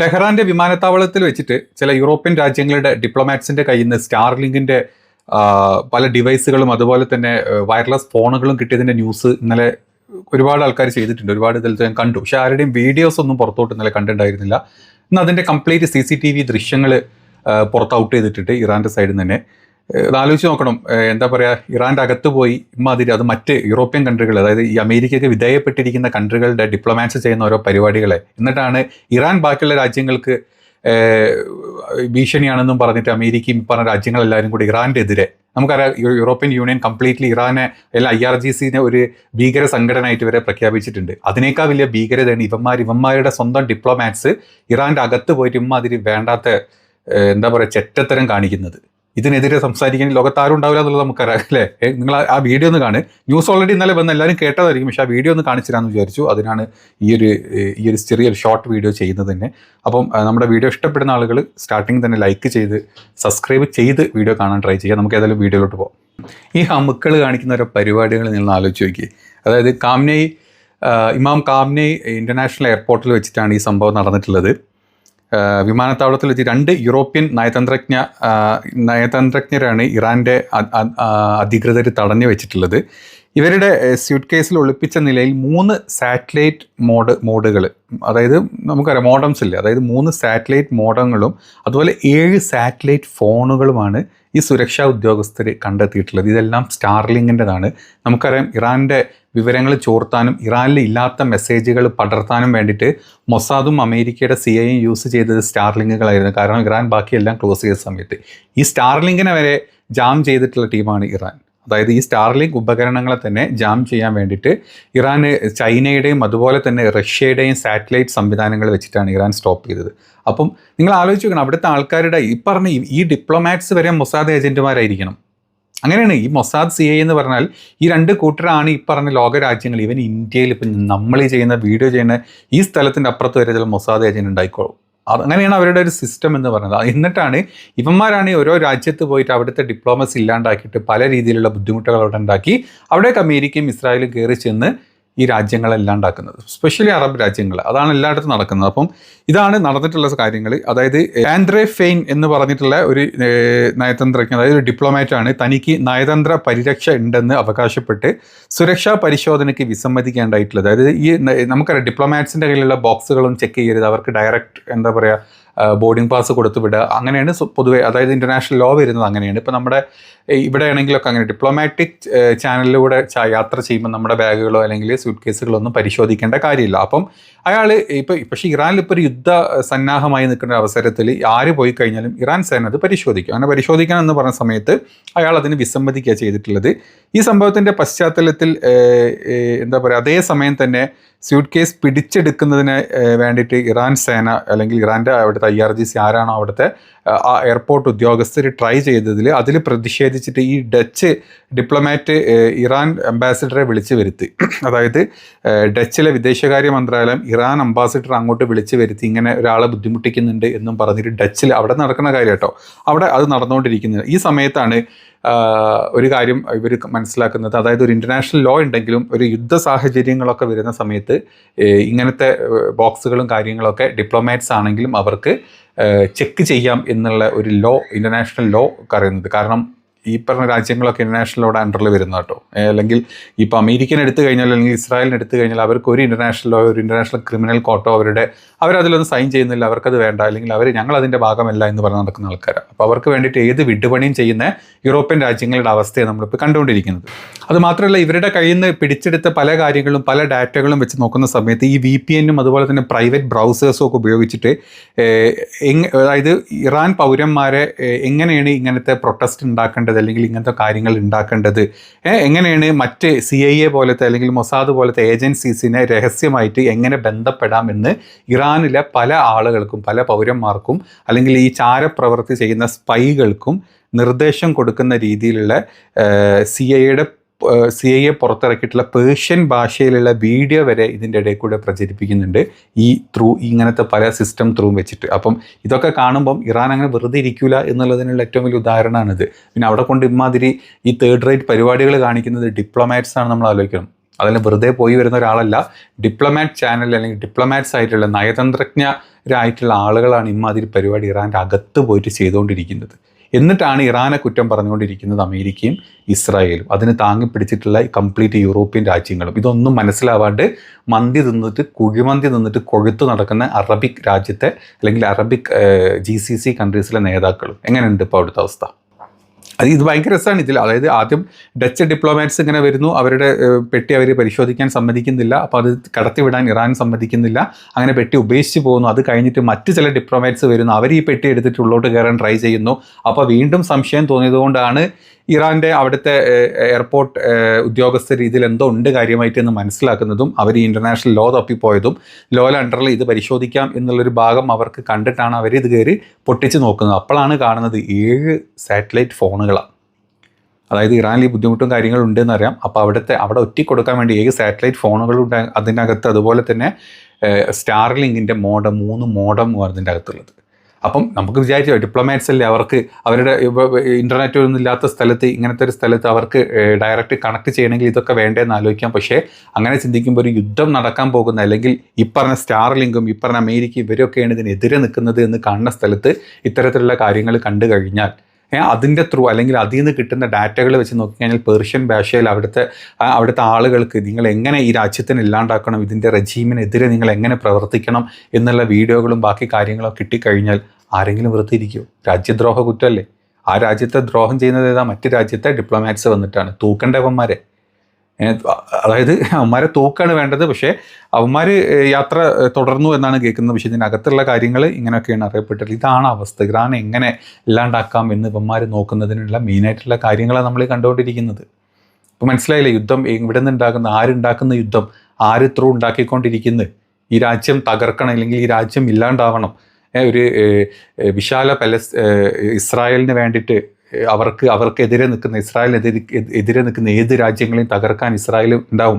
ടെഹ്റാന്റെ വിമാനത്താവളത്തിൽ വെച്ചിട്ട് ചില യൂറോപ്യൻ രാജ്യങ്ങളുടെ ഡിപ്ലോമാറ്റ്സിന്റെ കയ്യിൽ നിന്ന് സ്റ്റാർലിങ്കിന്റെ പല ഡിവൈസുകളും അതുപോലെ തന്നെ വയർലെസ് ഫോണുകളും കിട്ടിയതിന്റെ ന്യൂസ് ഇന്നലെ ഒരുപാട് ആൾക്കാർ ചെയ്തിട്ടുണ്ട്. ഒരുപാട് ഇതിൽ ഞാൻ കണ്ടു. പക്ഷെ ആരുടെയും വീഡിയോസ് ഒന്നും പുറത്തോട്ട് ഇന്നലെ കണ്ടിട്ടുണ്ടായിരുന്നില്ല. ഇന്ന് അതിന്റെ കംപ്ലീറ്റ് CCTV ദൃശ്യങ്ങൾ പുറത്ത് ഔട്ട് ചെയ്തിട്ടുണ്ട് ഇറാന്റെ സൈഡിൽ നിന്ന് തന്നെ. ആലോചിച്ച് നോക്കണം, എന്താ പറയുക, ഇറാന്റെ അകത്ത് പോയി ഇമ്മാതിരി അത് മറ്റ് യൂറോപ്യൻ കൺട്രികൾ, അതായത് ഈ അമേരിക്കയ്ക്ക് വിധേയപ്പെട്ടിരിക്കുന്ന കൺട്രികളുടെ ഡിപ്ലോമാറ്റ്സ് ചെയ്യുന്ന ഓരോ പരിപാടികളെ എന്നിട്ടാണ് ഇറാൻ ബാക്കിയുള്ള രാജ്യങ്ങൾക്ക് ഭീഷണിയാണെന്നും പറഞ്ഞിട്ട് അമേരിക്കയും പറഞ്ഞ രാജ്യങ്ങളെല്ലാവരും കൂടി ഇറാന്റെ എതിരെ, നമുക്കറിയാം യൂറോപ്യൻ യൂണിയൻ കംപ്ലീറ്റ്ലി ഇറാനെ എല്ലാ IRGCനെ ഒരു ഭീകര സംഘടനയായിട്ട് വരെ പ്രഖ്യാപിച്ചിട്ടുണ്ട്. അതിനേക്കാൾ വലിയ ഭീകരതയാണ് ഇവന്മാരുടെ സ്വന്തം ഡിപ്ലോമാറ്റ്സ് ഇറാന്റെ അകത്ത് പോയിട്ട് ഇമ്മാതിരി വേണ്ടാത്ത എന്താ പറയുക ചെറ്റത്തരം കാണിക്കുന്നത്. ഇതിനെതിരെ സംസാരിക്കാൻ ലോകത്താരും ഉണ്ടാവില്ല എന്നുള്ളത് നമുക്കറിയാം അല്ലേ? നിങ്ങൾ ആ വീഡിയോ ഒന്ന് കാണുക. ന്യൂസ് ഓൾറെഡി ഇന്നലെ വന്ന് എല്ലാവരും കേട്ടതായിരിക്കും, പക്ഷേ ആ വീഡിയോ ഒന്ന് കാണിച്ചു തരാമെന്ന് വിചാരിച്ചു. അതിനാണ് ഈ ഒരു ചെറിയൊരു ഷോർട്ട് വീഡിയോ ചെയ്യുന്നത് തന്നെ. അപ്പം നമ്മുടെ വീഡിയോ ഇഷ്ടപ്പെടുന്ന ആളുകൾ സ്റ്റാർട്ടിങ് തന്നെ ലൈക്ക് ചെയ്ത് സബ്സ്ക്രൈബ് ചെയ്ത് വീഡിയോ കാണാൻ ട്രൈ ചെയ്യുക. നമുക്ക് ഏതായാലും വീഡിയോയിലോട്ട് പോകാം. ഈ ഹമുക്കൾ കാണിക്കുന്ന ഓരോ പരിപാടികൾ നിങ്ങൾ ആലോചിച്ച് നോക്കി. അതായത് ഇമാം ഖാംനെയി ഇൻ്റർനാഷണൽ എയർപോർട്ടിൽ വെച്ചിട്ടാണ് ഈ സംഭവം നടന്നിട്ടുള്ളത്. വിമാനത്താവളത്തിൽ വെച്ച് 2 യൂറോപ്യൻ നയതന്ത്രജ്ഞരാണ് ഇറാൻ്റെ അധികൃതർ തടഞ്ഞു വെച്ചിട്ടുള്ളത്. ഇവരുടെ സ്യൂട്ട് കേസിൽ ഒളിപ്പിച്ച നിലയിൽ 3 സാറ്റലൈറ്റ് മോഡുകൾ, അതായത് നമുക്കറിയാം മോഡംസ് ഇല്ലേ, അതായത് 3 സാറ്റലൈറ്റ് മോഡങ്ങളും അതുപോലെ 7 സാറ്റലൈറ്റ് ഫോണുകളുമാണ് ഈ സുരക്ഷാ ഉദ്യോഗസ്ഥർ കണ്ടെത്തിയിട്ടുള്ളത്. ഇതെല്ലാം സ്റ്റാർലിങ്കിൻ്റെതാണ്. നമുക്കറിയാം ഇറാൻ്റെ വിവരങ്ങൾ ചോർത്താനും ഇറാനിൽ ഇല്ലാത്ത മെസ്സേജുകൾ പടർത്താനും വേണ്ടിയിട്ട് മൊസാദും അമേരിക്കയുടെ CIA യൂസ് ചെയ്തത് സ്റ്റാർലിങ്കുകളായിരുന്നു. കാരണം ഇറാൻ ബാക്കിയെല്ലാം ക്ലോസ് ചെയ്ത സമയത്ത് ഈ സ്റ്റാർലിങ്കിനെ വരെ ജാം ചെയ്തിട്ടുള്ള ടീമാണ് ഇറാൻ. അതായത് ഈ സ്റ്റാർലിങ്ക് ഉപകരണങ്ങളെ തന്നെ ജാം ചെയ്യാൻ വേണ്ടിയിട്ട് ഇറാൻ ചൈനയുടെയും അതുപോലെ തന്നെ റഷ്യയുടെയും സാറ്റലൈറ്റ് സംവിധാനങ്ങൾ വെച്ചിട്ടാണ് ഇറാൻ സ്റ്റോപ്പ് ചെയ്തത്. അപ്പം നിങ്ങൾ ആലോചിച്ച് നോക്കണം, അവിടുത്തെ ആൾക്കാരുടെ ഈ ഡിപ്ലോമാറ്റ്സ് വരെ മൊസാദ് ഏജന്റുമാരായിരിക്കണം. അങ്ങനെയാണ് ഈ മൊസാദ് CIA എന്ന് പറഞ്ഞാൽ ഈ 2 കൂട്ടരാണ് ഈ പറഞ്ഞ ലോകരാജ്യങ്ങൾ. ഈവൻ ഇന്ത്യയിൽ ഇപ്പം നമ്മൾ ചെയ്യുന്ന വീഡിയോ ചെയ്യുന്ന ഈ സ്ഥലത്തിൻ്റെ അപ്പുറത്ത് വരെ ചില മൊസാദ് ഏജന്റ് ഉണ്ടായിക്കോളും. അങ്ങനെയാണ് അവരുടെ ഒരു സിസ്റ്റം എന്ന് പറയുന്നത്. എന്നിട്ടാണ് ഇവന്മാരാണ് ഓരോ രാജ്യത്ത് പോയിട്ട് അവിടുത്തെ ഡിപ്ലോമസി ഇല്ലാണ്ടാക്കിയിട്ട് പല രീതിയിലുള്ള ബുദ്ധിമുട്ടുകൾ അവിടെ ഉണ്ടാക്കി അവിടേക്ക് അമേരിക്കയും ഇസ്രായേലും കയറി ചെന്ന് ഈ രാജ്യങ്ങളെല്ലാം ഉണ്ടാക്കുന്നത്, സ്പെഷ്യലി അറബ് രാജ്യങ്ങൾ. അതാണ് എല്ലായിടത്തും നടക്കുന്നത്. അപ്പം ഇതാണ് നടന്നിട്ടുള്ള കാര്യങ്ങൾ. അതായത് ആൻഡ്രേ ഫെയിൻ എന്ന് പറഞ്ഞിട്ടുള്ള ഒരു നയതന്ത്രജ്ഞ, അതായത് ഒരു ഡിപ്ലോമാറ്റാണ്, തനിക്ക് നയതന്ത്ര പരിരക്ഷ ഉണ്ടെന്ന് അവകാശപ്പെട്ട് സുരക്ഷാ പരിശോധനയ്ക്ക് വിസമ്മതിക്കേണ്ടായിട്ടുള്ളത്. അതായത് ഈ നമുക്കറിയാം ഡിപ്ലോമാറ്റ്സിൻ്റെ കയ്യിലുള്ള ബോക്സുകളും ചെക്ക് ചെയ്യരുത്, അവർക്ക് ഡയറക്റ്റ് എന്താ പറയുക ബോർഡിംഗ് പാസ് കൊടുത്തു വിടുക, അങ്ങനെയാണ് പൊതുവെ, അതായത് ഇൻ്റർനാഷണൽ ലോ വരുന്നത് അങ്ങനെയാണ്. ഇപ്പോൾ നമ്മുടെ ഇവിടെ ആണെങ്കിലൊക്കെ അങ്ങനെ ഡിപ്ലോമാറ്റിക് ചാനലിലൂടെ യാത്ര ചെയ്യുമ്പോൾ നമ്മുടെ ബാഗുകളോ അല്ലെങ്കിൽ സ്യൂട്ട് കേസുകളോ ഒന്നും പരിശോധിക്കേണ്ട കാര്യമില്ല. അപ്പം അയാൾ പക്ഷേ ഇറാനിൽ ഇപ്പോൾ ഒരു യുദ്ധ സന്നാഹമായി നിൽക്കുന്ന അവസരത്തിൽ ആര് പോയി കഴിഞ്ഞാലും ഇറാൻ സേന അത് പരിശോധിക്കും. അങ്ങനെ പരിശോധിക്കണം എന്ന് പറഞ്ഞ സമയത്ത് അയാൾ അതിന് വിസമ്മതിക്കുക ചെയ്തിട്ടുള്ളത്. ഈ സംഭവത്തിൻ്റെ പശ്ചാത്തലത്തിൽ എന്താ പറയുക, അതേ സമയം തന്നെ സ്യൂട്ട് കേസ് പിടിച്ചെടുക്കുന്നതിന് വേണ്ടിയിട്ട് ഇറാൻ സേന അല്ലെങ്കിൽ ഇറാൻ്റെ അവിടുത്തെ IRGC ആരാണോ അവിടുത്തെ ആ എയർപോർട്ട് ഉദ്യോഗസ്ഥർ ട്രൈ ചെയ്തതിൽ അതിൽ പ്രതിഷേധിച്ചിട്ട് ഈ ഡച്ച് ഡിപ്ലോമാറ്റ് ഇറാൻ അംബാസിഡറെ വിളിച്ചു വരുത്തി. അതായത് ഡച്ചിലെ വിദേശകാര്യ മന്ത്രാലയം ഇറാൻ അംബാസിഡർ അങ്ങോട്ട് വിളിച്ചു വരുത്തി ഇങ്ങനെ ഒരാളെ ബുദ്ധിമുട്ടിക്കുന്നുണ്ട് എന്നും പറഞ്ഞിട്ട് ഡച്ചിൽ അവിടെ നടക്കുന്ന കാര്യം കേട്ടോ, അവിടെ അത് നടന്നുകൊണ്ടിരിക്കുന്നത്. ഈ സമയത്താണ് ഒരു കാര്യം ഇവർ മനസ്സിലാക്കുന്നത്, അതായത് ഒരു ഇൻ്റർനാഷണൽ ലോ ഉണ്ടെങ്കിലും ഒരു യുദ്ധ സാഹചര്യങ്ങളൊക്കെ വരുന്ന സമയത്ത് ഇങ്ങനത്തെ ബോക്സുകളും കാര്യങ്ങളൊക്കെ ഡിപ്ലോമാറ്റ്സ് ആണെങ്കിലും അവർക്ക് ചെക്ക് ചെയ്യാം എന്നുള്ള ഒരു ലോ, ഇൻ്റർനാഷണൽ ലോ പറയുന്നത്. കാരണം ഈ പറഞ്ഞ രാജ്യങ്ങളൊക്കെ ഇൻ്റർനാഷണൽ ലോയുടെ അണ്ടറിൽ വരുന്ന കേട്ടോ. അല്ലെങ്കിൽ ഇപ്പോൾ അമേരിക്കൻ എടുത്തു കഴിഞ്ഞാൽ അല്ലെങ്കിൽ ഇസ്രായേലിന് എടുത്തു കഴിഞ്ഞാൽ അവർക്ക് ഒരു ഇൻ്റർനാഷണൽ ലോ, ഒരു ഇൻ്റർനാഷണൽ ക്രിമിനൽ കോർട്ടോ അവരതിലൊന്നും സൈൻ ചെയ്യുന്നില്ല, അവർക്കത് വേണ്ട, അല്ലെങ്കിൽ ഞങ്ങൾ അതിൻ്റെ ഭാഗമല്ല എന്ന് പറഞ്ഞ് നടക്കുന്ന ആൾക്കാരാണ്. അപ്പോൾ അവർക്ക് വേണ്ടിയിട്ട് ഏത് വിട്ടുപണിയും ചെയ്യുന്ന യൂറോപ്യൻ രാജ്യങ്ങളുടെ അവസ്ഥയെ നമ്മളിപ്പോൾ കണ്ടുകൊണ്ടിരിക്കുന്നത്. അത് മാത്രമല്ല ഇവരുടെ കയ്യിൽ നിന്ന് പിടിച്ചെടുത്ത പല കാര്യങ്ങളും പല ഡാറ്റകളും വെച്ച് നോക്കുന്ന സമയത്ത് ഈ VPN-ഉം അതുപോലെ തന്നെ പ്രൈവറ്റ് ബ്രൗസേഴ്സും ഒക്കെ ഉപയോഗിച്ചിട്ട് അതായത് ഇറാൻ പൗരന്മാരെ എങ്ങനെയാണ് ഇങ്ങനത്തെ പ്രൊട്ടസ്റ്റ് ഉണ്ടാക്കേണ്ടത് അല്ലെങ്കിൽ ഇങ്ങനത്തെ കാര്യങ്ങൾ ഉണ്ടാക്കേണ്ടത്, എങ്ങനെയാണ് മറ്റ് CIA പോലത്തെ അല്ലെങ്കിൽ മൊസാദ് പോലത്തെ ഏജൻസീസിനെ രഹസ്യമായിട്ട് എങ്ങനെ ബന്ധപ്പെടാമെന്ന് ഇറാനിലെ പല ആളുകൾക്കും പല പൗരന്മാർക്കും അല്ലെങ്കിൽ ഈ ചാരപ്രവൃത്തി ചെയ്യുന്ന സ്പൈകൾക്കും നിർദ്ദേശം കൊടുക്കുന്ന രീതിയിലുള്ള CIA പുറത്തിറക്കിയിട്ടുള്ള പേർഷ്യൻ ഭാഷയിലുള്ള വീഡിയോ വരെ ഇതിൻ്റെ ഇടയിൽ കൂടെ പ്രചരിപ്പിക്കുന്നുണ്ട് ഇങ്ങനത്തെ പല സിസ്റ്റം വെച്ചിട്ട്. അപ്പം ഇതൊക്കെ കാണുമ്പം ഇറാൻ അങ്ങനെ വെറുതെ ഇരിക്കില്ല എന്നുള്ളതിനുള്ള ഏറ്റവും വലിയ ഉദാഹരണമാണിത്. പിന്നെ അവിടെ കൊണ്ട് ഇമാതിരി ഈ തേർഡ് റേറ്റ് പരിപാടികൾ കാണിക്കുന്നത് ഡിപ്ലോമാറ്റ്സ് ആണ് നമ്മൾ ആലോചിക്കണം. അതെല്ലാം വെറുതെ പോയി വരുന്ന ഒരാളല്ല. ഡിപ്ലോമാറ്റ് ചാനൽ അല്ലെങ്കിൽ ഡിപ്ലോമാറ്റ്സ് ആയിട്ടുള്ള നയതന്ത്രജ്ഞരായിട്ടുള്ള ആളുകളാണ് ഇമ്മാതിരി പരിപാടി ഇറാൻ്റെ അകത്ത് പോയിട്ട് ചെയ്തുകൊണ്ടിരിക്കുന്നത്. എന്നിട്ടാണ് ഇറാനെ കുറ്റം പറഞ്ഞുകൊണ്ടിരിക്കുന്നത് അമേരിക്കയും ഇസ്രായേലും, അതിന് താങ്ങി പിടിച്ചിട്ടുള്ള കംപ്ലീറ്റ് യൂറോപ്യൻ രാജ്യങ്ങളും. ഇതൊന്നും മനസ്സിലാവാണ്ട് മന്തി തിന്നിട്ട് കുഴിമന്തി തിന്നിട്ട് കൊഴുത്ത് നടക്കുന്ന അറബിക് രാജ്യത്തെ അല്ലെങ്കിൽ അറബിക് GCC കൺട്രീസിലെ നേതാക്കളും. എങ്ങനെയുണ്ട് ഇപ്പോൾ അവിടുത്തെ അവസ്ഥ? ഇത് ഭയങ്കര രസമാണ് ഇതിൽ. അതായത് ആദ്യം ഡച്ച് ഡിപ്ലോമാറ്റ്സ് ഇങ്ങനെ വരുന്നു, അവരുടെ പെട്ടി അവർ പരിശോധിക്കാൻ സമ്മതിക്കുന്നില്ല, അപ്പോൾ അത് കടത്തിവിടാൻ ഇറാൻ സമ്മതിക്കുന്നില്ല, അങ്ങനെ പെട്ടി ഉപേക്ഷിച്ച് പോകുന്നു. അത് കഴിഞ്ഞിട്ട് മറ്റ് ചില ഡിപ്ലോമാറ്റ്സ് വരുന്നു, അവർ ഈ പെട്ടി എടുത്തിട്ട് ഉള്ളോട്ട് കയറാൻ ട്രൈ ചെയ്യുന്നു. അപ്പോൾ വീണ്ടും സംശയം തോന്നിയതുകൊണ്ടാണ് ഇറാൻ്റെ അവിടുത്തെ എയർപോർട്ട് ഉദ്യോഗസ്ഥർ ഇതിൽ എന്തോ ഉണ്ട് കാര്യമായിട്ട് എന്ന് മനസ്സിലാക്കുന്നതും അവർ ഈ ഇൻ്റർനാഷണൽ ലോ തപ്പിപ്പോയതും ലോയുടെ അണ്ടറിൽ ഇത് പരിശോധിക്കാം എന്നുള്ളൊരു ഭാഗം അവർക്ക് കണ്ടിട്ടാണ് അവർ ഇത് കയറി പൊട്ടിച്ച് നോക്കുന്നത്. അപ്പോഴാണ് കാണുന്നത് 7 സാറ്റലൈറ്റ് ഫോണുകളാണ്. അതായത് ഇറാനിൽ ബുദ്ധിമുട്ടും കാര്യങ്ങളും ഉണ്ടെന്ന് അറിയാം. അപ്പോൾ അവിടെ ഒറ്റിക്കൊടുക്കാൻ വേണ്ടി 7 സാറ്റലൈറ്റ് ഫോണുകളുണ്ട് അതിനകത്ത്. അതുപോലെ തന്നെ സ്റ്റാർലിങ്കിൻ്റെ മോഡം 3 മോഡം അതിൻ്റെ അകത്തുള്ളത്. അപ്പം നമുക്ക് വിചാരിച്ചു ഡിപ്ലോമാറ്റ്സ് അല്ലേ, അവർക്ക് അവരുടെ ഇൻ്റർനെറ്റ് ഒന്നും ഇല്ലാത്ത സ്ഥലത്ത്, ഇങ്ങനത്തെ ഒരു സ്ഥലത്ത് അവർക്ക് ഡയറക്റ്റ് കണക്ട് ചെയ്യണമെങ്കിൽ ഇതൊക്കെ വേണ്ടതെന്ന് ആലോചിക്കാം. പക്ഷേ അങ്ങനെ ചിന്തിക്കുമ്പോൾ ഒരു യുദ്ധം നടക്കാൻ പോകുന്ന, അല്ലെങ്കിൽ ഈ പറഞ്ഞ സ്റ്റാർലിങ്കും ഈ പറഞ്ഞ അമേരിക്ക ഇവരൊക്കെയാണ് ഇതിനെതിരെ നിൽക്കുന്നത് എന്ന് കാണുന്ന സ്ഥലത്ത് ഇത്തരത്തിലുള്ള കാര്യങ്ങൾ കണ്ടു കഴിഞ്ഞാൽ അതിൻ്റെ ത്രൂ അല്ലെങ്കിൽ അതിൽ നിന്ന് കിട്ടുന്ന ഡാറ്റകൾ വെച്ച് നോക്കിക്കഴിഞ്ഞാൽ പേർഷ്യൻ ഭാഷയിൽ അവിടുത്തെ ആളുകൾക്ക് നിങ്ങൾ എങ്ങനെ ഈ രാജ്യത്തിന് ഇല്ലാണ്ടാക്കണം, ഇതിൻ്റെ റെജീമിനെതിരെ നിങ്ങൾ എങ്ങനെ പ്രവർത്തിക്കണം എന്നുള്ള വീഡിയോകളും ബാക്കി കാര്യങ്ങളൊക്കെ കിട്ടിക്കഴിഞ്ഞാൽ ആരെങ്കിലും വെറുതെയിരിക്കുമോ? രാജ്യദ്രോഹ കുറ്റമല്ലേ. ആ രാജ്യത്തെ ദ്രോഹം ചെയ്യുന്നത് ഏതാ? മറ്റ് രാജ്യത്തെ ഡിപ്ലോമാറ്റ്സ് വന്നിട്ടാണ് തൂക്കേണ്ടവന്മാരെ. അതായത് അവന്മാരെ തൂക്കാണ് വേണ്ടത്. പക്ഷേ അവന്മാർ യാത്ര തുടർന്നു എന്നാണ് കേൾക്കുന്നത്. പക്ഷേ ഇതിനകത്തുള്ള കാര്യങ്ങൾ ഇങ്ങനെയൊക്കെയാണ് അറിയപ്പെട്ടത്. ഇതാണ് അവസ്ഥ. ഇറാൻ എങ്ങനെ ഇല്ലാണ്ടാക്കാം എന്ന് ഇവന്മാർ നോക്കുന്നതിനുള്ള മെയിനായിട്ടുള്ള കാര്യങ്ങളാണ് നമ്മൾ കണ്ടുകൊണ്ടിരിക്കുന്നത്. ഇപ്പോൾ മനസ്സിലായില്ലേ, യുദ്ധം ഇവിടെ നിന്ന് ഉണ്ടാക്കുന്ന, ആരുണ്ടാക്കുന്ന യുദ്ധം, ആര് ത്രൂ ഉണ്ടാക്കിക്കൊണ്ടിരിക്കുന്നത്? ഈ രാജ്യം തകർക്കണം അല്ലെങ്കിൽ ഈ രാജ്യം ഇല്ലാണ്ടാവണം. ഒരു വിശാല ഇസ്രായേലിന് വേണ്ടിയിട്ട് അവർക്കെതിരെ നിൽക്കുന്ന, ഇസ്രായേലിനെതിരെ നിൽക്കുന്ന ഏത് രാജ്യങ്ങളെയും തകർക്കാൻ ഇസ്രായേൽ ഉണ്ടാവും.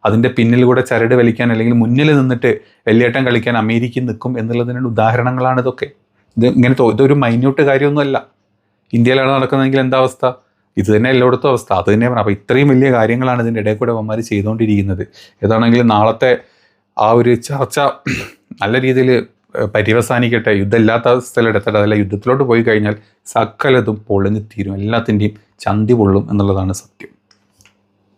അതിൻ്റെ പിന്നിലൂടെ ചരട് വലിക്കാൻ അല്ലെങ്കിൽ മുന്നിൽ നിന്നിട്ട് വെള്ളിയേട്ടം കളിക്കാൻ അമേരിക്ക നിൽക്കും എന്നുള്ളതിനുള്ള ഉദാഹരണങ്ങളാണ് ഇതൊക്കെ. ഇതൊരു മൈന്യൂട്ട് കാര്യമൊന്നുമല്ല. ഇന്ത്യയിലാണ് നടക്കുന്നതെങ്കിൽ എന്താ അവസ്ഥ? ഇത് തന്നെ എല്ലായിടത്തും അവസ്ഥ അത് തന്നെ പറഞ്ഞു. അപ്പോൾ ഇത്രയും വലിയ കാര്യങ്ങളാണ് ഇതിൻ്റെ ഇടയിൽ കൂടെ അവന്മാർ ചെയ്തുകൊണ്ടിരിക്കുന്നത്. ഏതാണെങ്കിലും നാളത്തെ ആ ഒരു ചർച്ച നല്ല രീതിയിൽ പര്യവസാനിക്കട്ടെ. യുദ്ധമില്ലാത്ത അവസ്ഥയിലെടുത്തിട്ട് അതല്ല, യുദ്ധത്തിലോട്ട് പോയി കഴിഞ്ഞാൽ സകലതും പൊളിഞ്ഞു തീരും, എല്ലാത്തിൻ്റെയും ചന്തി പൊള്ളും എന്നുള്ളതാണ് സത്യം.